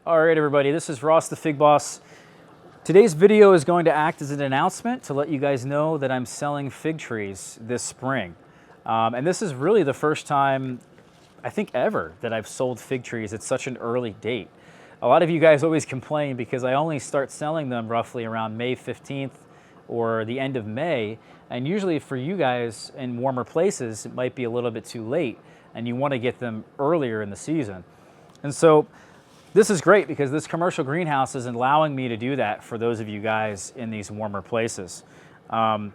All right, everybody, this is Ross the Fig Boss. Today's video is going to act as an announcement to let you guys know that I'm selling fig trees this spring. And this is really the first time, I think ever, that I've sold fig trees at such an early date. A lot of you guys always complain because I only start selling them roughly around May 15th or the end of May. And usually for you guys in warmer places, it might be a little bit too late and you want to get them earlier in the season. And so this is great because this commercial greenhouse is allowing me to do that for those of you guys in these warmer places. In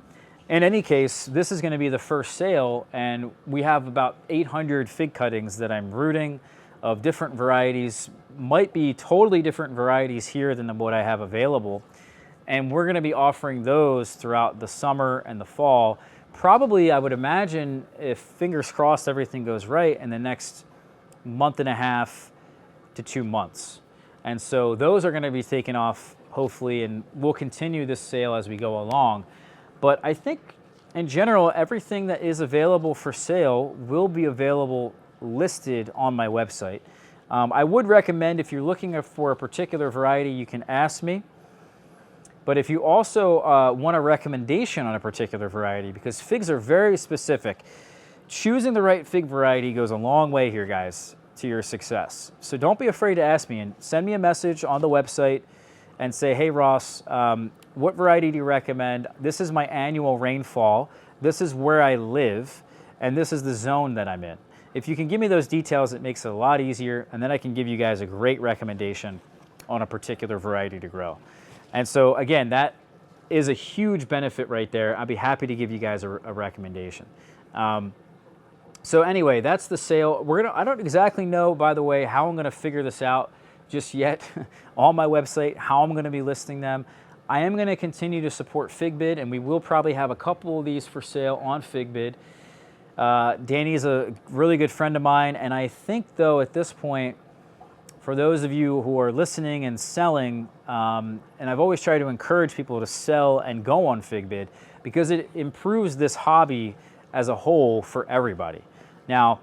any case, this is going to be the first sale, and we have about 800 fig cuttings that I'm rooting of different varieties. Might be totally different varieties here than what I have available. And we're going to be offering those throughout the summer and the fall. Probably, I would imagine, if fingers crossed everything goes right, in the next month and a half to 2 months. And so those are going to be taken off, hopefully, and we'll continue this sale as we go along. But I think, in general, everything that is available for sale will be available listed on my website. I would recommend, if you're looking for a particular variety, you can ask me. But if you also want a recommendation on a particular variety, because figs are very specific, choosing the right fig variety goes a long way here, guys, to your success. So don't be afraid to ask me, and send me a message on the website and say, hey Ross, what variety do you recommend? This is my annual rainfall. This is where I live, and this is the zone that I'm in. If you can give me those details, it makes it a lot easier, and then I can give you guys a great recommendation on a particular variety to grow. And so again, that is a huge benefit right there. I'd be happy to give you guys a recommendation. So anyway, that's the sale. I don't exactly know, by the way, how I'm gonna figure this out just yet on my website, how I'm gonna be listing them. I am gonna continue to support FigBid, and we will probably have a couple of these for sale on FigBid. Danny's a really good friend of mine, and I think, though, at this point, for those of you who are listening and selling, and I've always tried to encourage people to sell and go on FigBid because it improves this hobby as a whole for everybody. Now,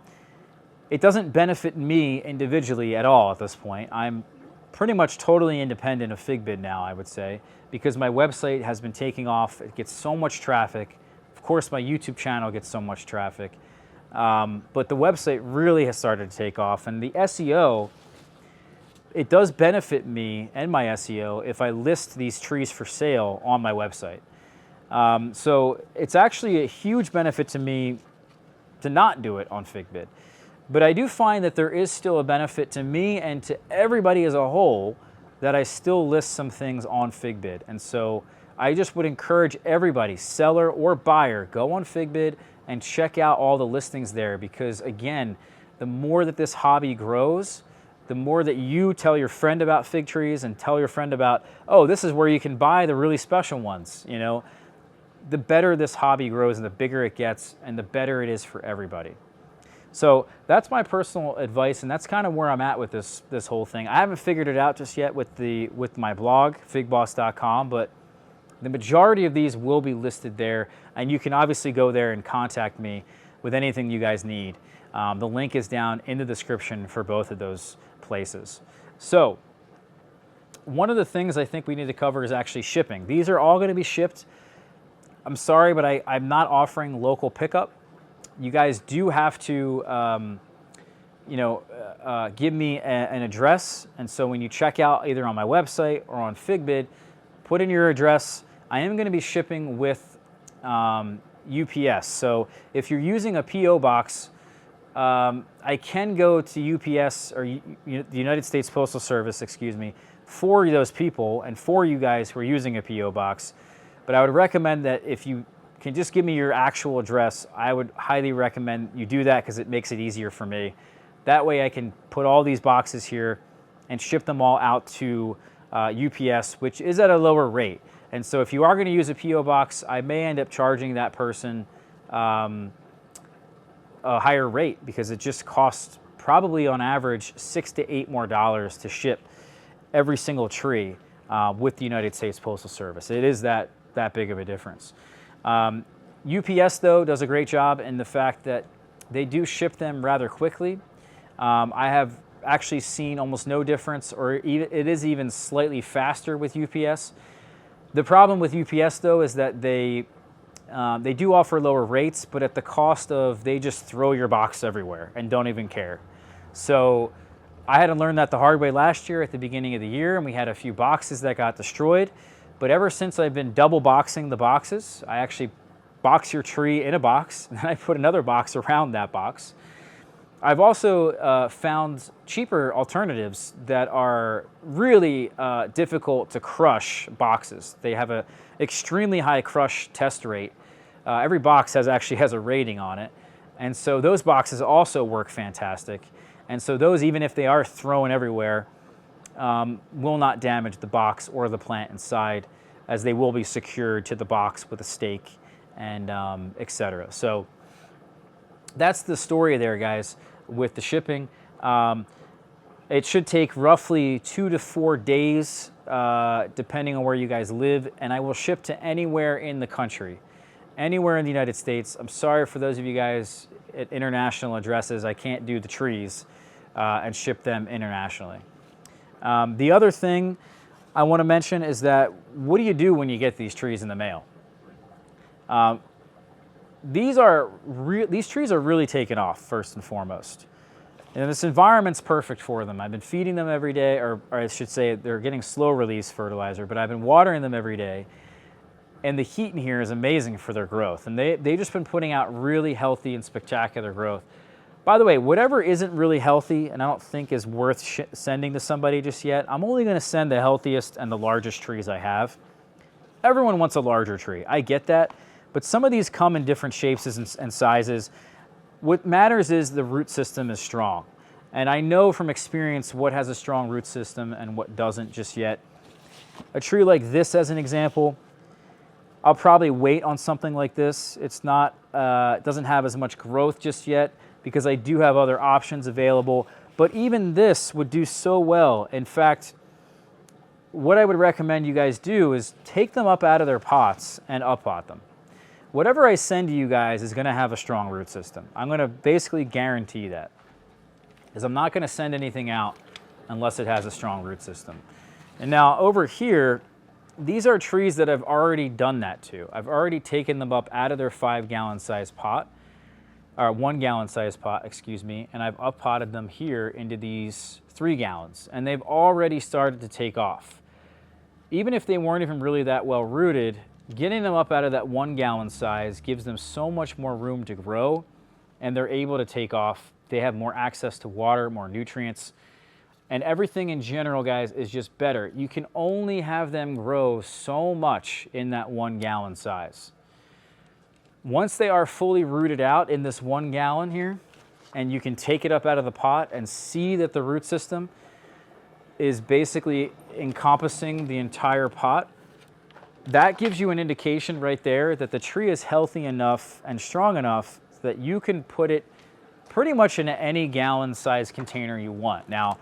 it doesn't benefit me individually at all at this point. I'm pretty much totally independent of FigBid now, I would say, because my website has been taking off. It gets so much traffic. Of course, my YouTube channel gets so much traffic. But the website really has started to take off, and the SEO, it does benefit me and my SEO if I list these trees for sale on my website. So it's actually a huge benefit to me to not do it on FigBid. But I do find that there is still a benefit to me and to everybody as a whole that I still list some things on FigBid. And so I just would encourage everybody, seller or buyer, go on FigBid and check out all the listings there, because again, the more that this hobby grows, the more that you tell your friend about fig trees and tell your friend about, oh, this is where you can buy the really special ones, you know, the better this hobby grows and the bigger it gets and the better it is for everybody. So that's my personal advice, and that's kind of where I'm at with this whole thing. I haven't figured it out just yet with my blog, figboss.com, but the majority of these will be listed there, and you can obviously go there and contact me with anything you guys need. The link is down in the description for both of those places. So one of the things I think we need to cover is actually shipping. These are all going to be shipped. I'm sorry, but I'm not offering local pickup. You guys do have to, give me an address. And so when you check out either on my website or on FigBid, put in your address. I am going to be shipping with UPS. So if you're using a PO box, I can go to UPS, or the United States Postal Service, excuse me, for those people and for you guys who are using a PO box. But I would recommend that if you can just give me your actual address, I would highly recommend you do that because it makes it easier for me. That way I can put all these boxes here and ship them all out to UPS, which is at a lower rate. And so if you are going to use a PO box, I may end up charging that person a higher rate because it just costs probably on average $6 to $8 more to ship every single tree with the United States Postal Service. It is that big of a difference. UPS, though, does a great job in the fact that they do ship them rather quickly. I have actually seen almost no difference, or even, it is even slightly faster with UPS. The problem with UPS though is that they do offer lower rates, but at the cost of they just throw your box everywhere and don't even care. So I had to learn that the hard way last year at the beginning of the year, and we had a few boxes that got destroyed. But ever since I've been double boxing the boxes, I actually box your tree in a box, and then I put another box around that box. I've also found cheaper alternatives that are really difficult to crush boxes. They have an extremely high crush test rate. Every box actually has a rating on it. And so those boxes also work fantastic. And so those, even if they are thrown everywhere, will not damage the box or the plant inside, as they will be secured to the box with a stake and etc. So that's the story there, guys, with the shipping. It should take roughly 2 to 4 days, depending on where you guys live, and I will ship to anywhere in the country, anywhere in the United States. I'm sorry for those of you guys at international addresses, I can't do the trees and ship them internationally. The other thing I want to mention is that, what do you do when you get these trees in the mail? These trees are really taking off, first and foremost. And this environment's perfect for them. I've been feeding them every day, or I should say they're getting slow release fertilizer, but I've been watering them every day. And the heat in here is amazing for their growth. And they've just been putting out really healthy and spectacular growth. By the way, whatever isn't really healthy and I don't think is worth sending to somebody just yet, I'm only going to send the healthiest and the largest trees I have. Everyone wants a larger tree. I get that. But some of these come in different shapes and sizes. What matters is the root system is strong. And I know from experience what has a strong root system and what doesn't just yet. A tree like this, as an example, I'll probably wait on something like this. It's not, it doesn't have as much growth just yet because I do have other options available. But even this would do so well. In fact, what I would recommend you guys do is take them up out of their pots and up-pot them. Whatever I send to you guys is going to have a strong root system. I'm going to basically guarantee that, because I'm not going to send anything out unless it has a strong root system. And now over here, these are trees that I've already done that to. I've already taken them up out of their 5-gallon size pot, or 1-gallon size pot, excuse me, and I've up-potted them here into these 3 gallons, and they've already started to take off. Even if they weren't even really that well rooted, getting them up out of that 1-gallon size gives them so much more room to grow, and they're able to take off. They have more access to water, more nutrients, and everything in general, guys, is just better. You can only have them grow so much in that 1-gallon size. Once they are fully rooted out in this 1 gallon here, and you can take it up out of the pot and see that the root system is basically encompassing the entire pot, that gives you an indication right there that the tree is healthy enough and strong enough that you can put it pretty much in any gallon size container you want. Now,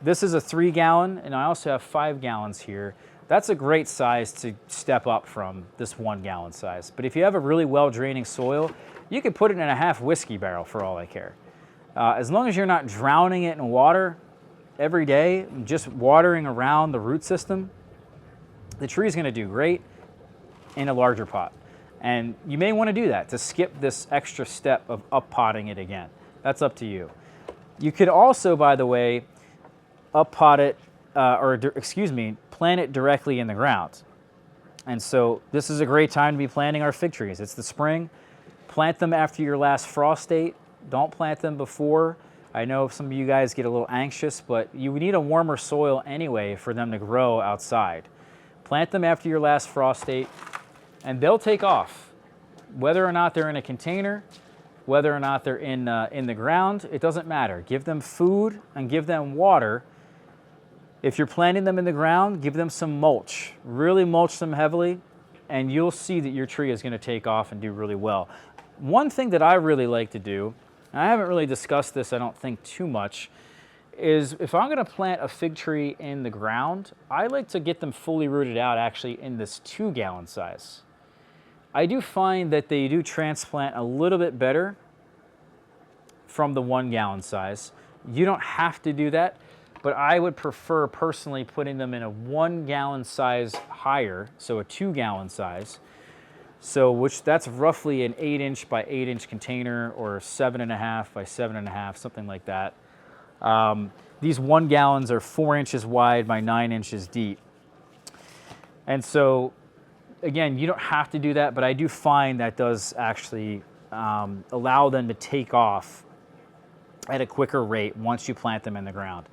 this is a 3-gallon, and I also have 5 gallons here. That's a great size to step up from this 1-gallon size. But if you have a really well-draining soil, you could put it in a half whiskey barrel for all I care. As long as you're not drowning it in water every day, just watering around the root system, the tree is going to do great in a larger pot. And you may want to do that to skip this extra step of up-potting it again. That's up to you. You could also, by the way, up-pot it, plant it directly in the ground. And so this is a great time to be planting our fig trees. It's the spring. Plant them after your last frost date. Don't plant them before. I know some of you guys get a little anxious, but you need a warmer soil anyway for them to grow outside. Plant them after your last frost date, and they'll take off. Whether or not they're in a container, whether or not they're in the ground, it doesn't matter. Give them food and give them water. If you're planting them in the ground, give them some mulch. Really mulch them heavily, and you'll see that your tree is going to take off and do really well. One thing that I really like to do, and I haven't really discussed this, I don't think, too much, is if I'm going to plant a fig tree in the ground, I like to get them fully rooted out actually in this 2-gallon size. I do find that they do transplant a little bit better from the 1-gallon size. You don't have to do that, but I would prefer personally putting them in a 1 gallon size higher, so a 2 gallon size. So which that's roughly an 8-inch by 8-inch container, or 7.5 by 7.5, something like that. These 1 gallons are 4 inches wide by 9 inches deep. And so again, you don't have to do that, but I do find that does actually allow them to take off at a quicker rate once you plant them in the ground.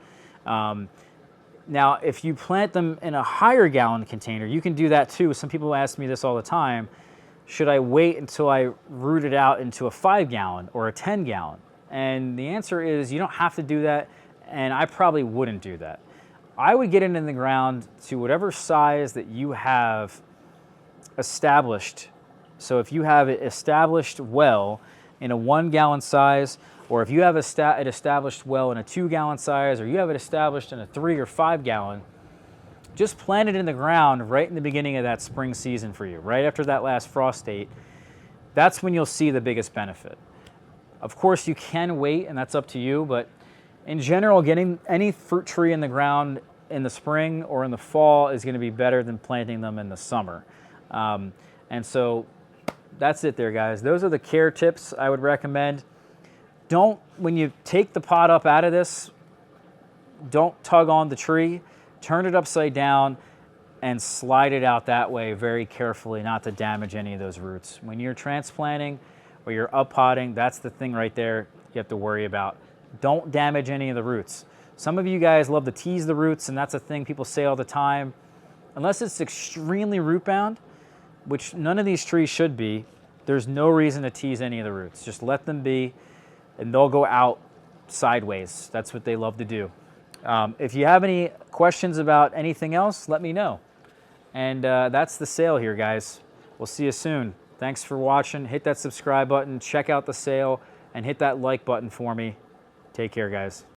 Now, if you plant them in a higher gallon container, you can do that too. Some people ask me this all the time. Should I wait until I root it out into a 5 gallon or a 10 gallon? And the answer is you don't have to do that, and I probably wouldn't do that. I would get it in the ground to whatever size that you have established. So if you have it established well in a 1 gallon size, or if you have it established well in a 2 gallon size, or you have it established in a 3 or 5 gallon, just plant it in the ground right in the beginning of that spring season for you, right after that last frost date. That's when you'll see the biggest benefit. Of course, you can wait, and that's up to you, but in general, getting any fruit tree in the ground in the spring or in the fall is going to be better than planting them in the summer. And so that's it there, guys. Those are the care tips I would recommend. When you take the pot up out of this, don't tug on the tree. Turn it upside down and slide it out that way very carefully, not to damage any of those roots. When you're transplanting or you're up potting, that's the thing right there you have to worry about. Don't damage any of the roots. Some of you guys love to tease the roots, and that's a thing people say all the time. Unless it's extremely root bound, which none of these trees should be, there's no reason to tease any of the roots. Just let them be, and they'll go out sideways. That's what they love to do. If you have any questions about anything else, let me know. And that's the sale here, guys. We'll see you soon. Thanks for watching. Hit that subscribe button, check out the sale, and hit that like button for me. Take care, guys.